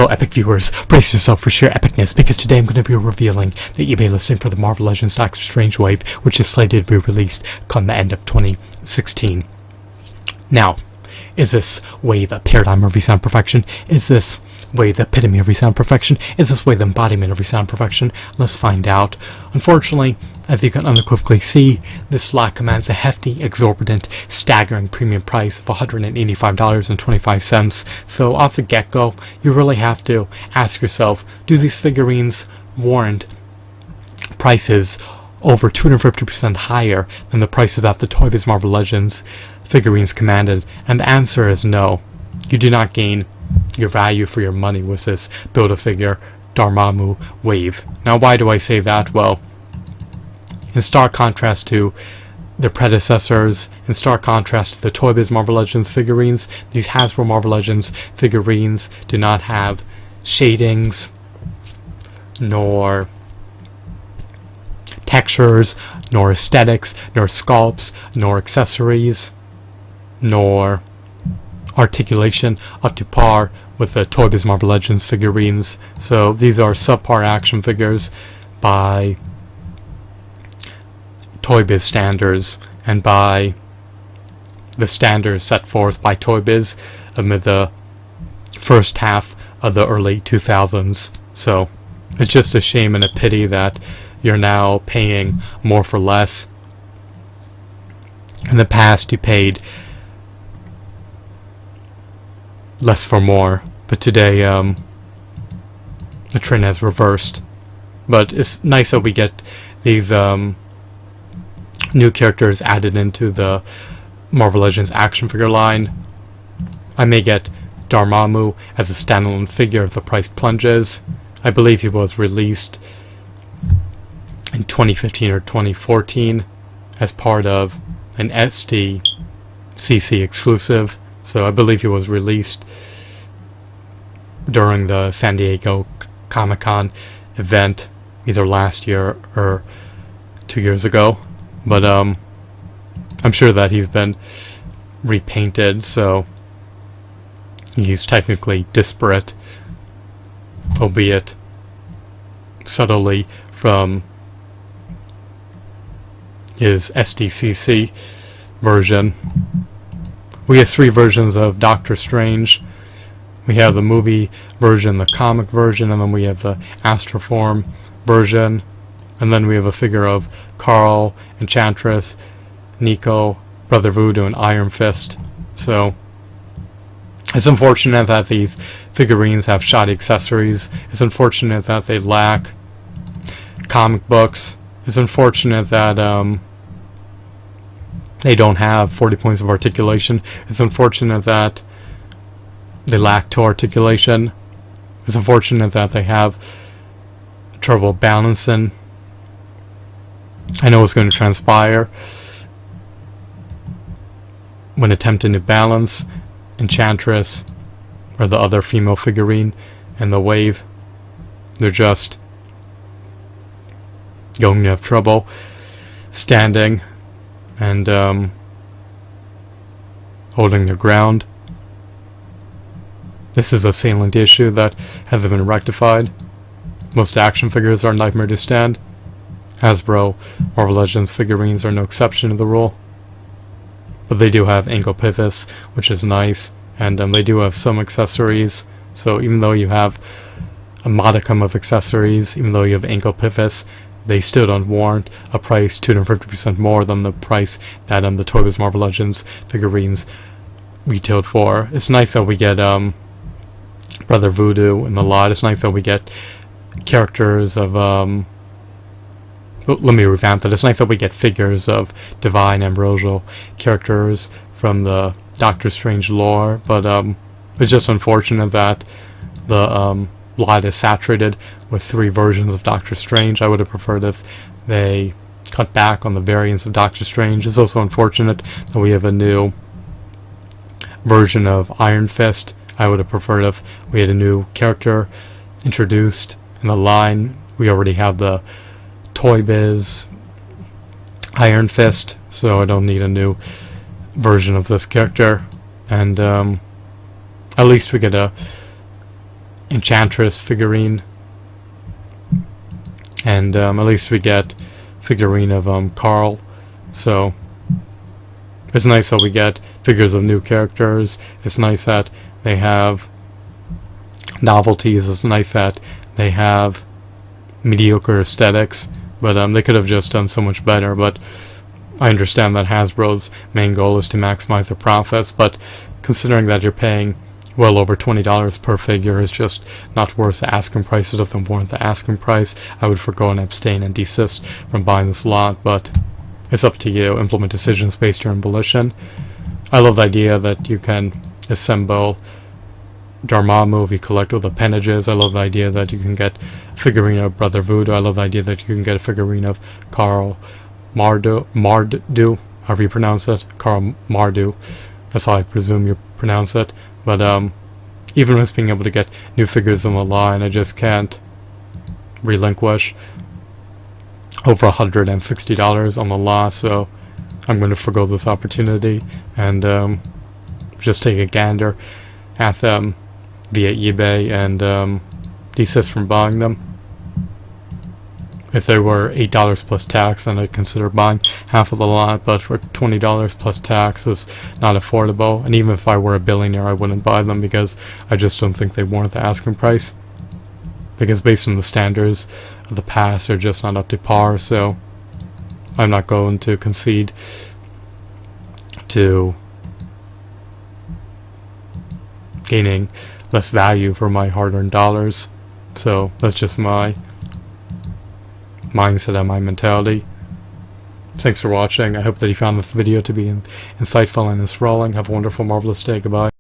Hello epic viewers, brace yourself for sheer epicness because today I'm going to be revealing the eBay listing for the Marvel Legends Doctor Strange wave, which is slated to be released come the end of 2016. Now, is this wave a paradigm of resound perfection? Is this wave the epitome of resound perfection? Is this wave the embodiment of resound perfection? Let's find out. Unfortunately, as you can unequivocally see, this lot commands a hefty, exorbitant, staggering premium price of $185.25. So off the get-go, you really have to ask yourself, do these figurines warrant prices over 250% higher than the prices that the Toy Biz Marvel Legends figurines commanded? And the answer is no. You do not gain your value for your money with this Build-A-Figure Dormammu wave. Now why do I say that? Well, in stark contrast to their predecessors, in stark contrast to the Toy Biz Marvel Legends figurines, these Hasbro Marvel Legends figurines do not have shadings, nor textures, nor aesthetics, nor sculpts, nor accessories, nor articulation up to par with the Toy Biz Marvel Legends figurines. So these are subpar action figures by Toy Biz standards and by the standards set forth by Toy Biz amid the first half of the early 2000s. So it's just a shame and a pity that you're now paying more for less. In the past you paid less for more, but today the trend has reversed. But it's nice that we get these new characters added into the Marvel Legends action figure line. I may get Dormammu as a standalone figure if the price plunges. I believe he was released in 2015 or 2014 as part of an SDCC exclusive. So I believe he was released during the San Diego Comic-Con event either last year or 2 years ago. But I'm sure that he's been repainted, so he's technically disparate, albeit subtly, from his SDCC version. We have 3 versions of Doctor Strange. We have the movie version, the comic version, and then we have the Astroform version. And then we have a figure of Carl, Enchantress, Nico, Brother Voodoo, and Iron Fist. So it's unfortunate that these figurines have shoddy accessories. It's unfortunate that they lack comic books. It's unfortunate that they don't have 40 points of articulation. It's unfortunate that they lack toe articulation. It's unfortunate that they have trouble balancing. I know what's going to transpire when attempting to balance Enchantress or the other female figurine and the wave. They're just going to have trouble standing and holding their ground. This is a salient issue that hasn't been rectified. Most action figures are a nightmare to stand. Hasbro Marvel Legends figurines are no exception to the rule. But they do have ankle pivots, which is nice, and they do have some accessories. So even though you have a modicum of accessories, even though you have ankle pivots, they still don't warrant a price 250% more than the price that the Toy Biz Marvel Legends figurines retailed for. It's nice that we get Brother Voodoo in the lot. It's nice that we get characters of let me revamp that. It's nice that we get figures of divine ambrosial characters from the Doctor Strange lore, but it's just unfortunate that the lot is saturated with 3 versions of Doctor Strange. I would have preferred if they cut back on the variants of Doctor Strange. It's also unfortunate that we have a new version of Iron Fist. I would have preferred if we had a new character introduced in the line. We already have the Toy Biz Iron Fist, so I don't need a new version of this character. And at least we get a Enchantress figurine, and at least we get figurine of Carl. So it's nice that we get figures of new characters. It's nice that they have novelties. It's nice that they have mediocre aesthetics, but they could have just done so much better. But I understand that Hasbro's main goal is to maximize their profits, but considering that you're paying well over $20 per figure is just not worth the asking price. It doesn't warrant the asking price. I would forgo and abstain and desist from buying this lot, but it's up to you. Implement decisions based on your volition. I love the idea that you can assemble Dormammu if you collect with appendages. I love the idea that you can get a figurine of Brother Voodoo. I love the idea that you can get a figurine of Carl Mardu, however you pronounce it. Carl Mardu. That's how I presume you pronounce it. But even with being able to get new figures in the line, I just can't relinquish over $160 on the lot, so I'm going to forgo this opportunity and just take a gander at them via eBay and desist from buying them. If they were $8 plus tax, then I'd consider buying half of the lot, but for $20 plus tax is not affordable. And even if I were a billionaire, I wouldn't buy them because I just don't think they warrant the asking price. Because based on the standards of the past, they're just not up to par, so I'm not going to concede to gaining less value for my hard-earned dollars. So that's just my mindset and my mentality. Thanks for watching. I hope that you found this video to be insightful and enthralling. Have a wonderful, marvelous day. Goodbye.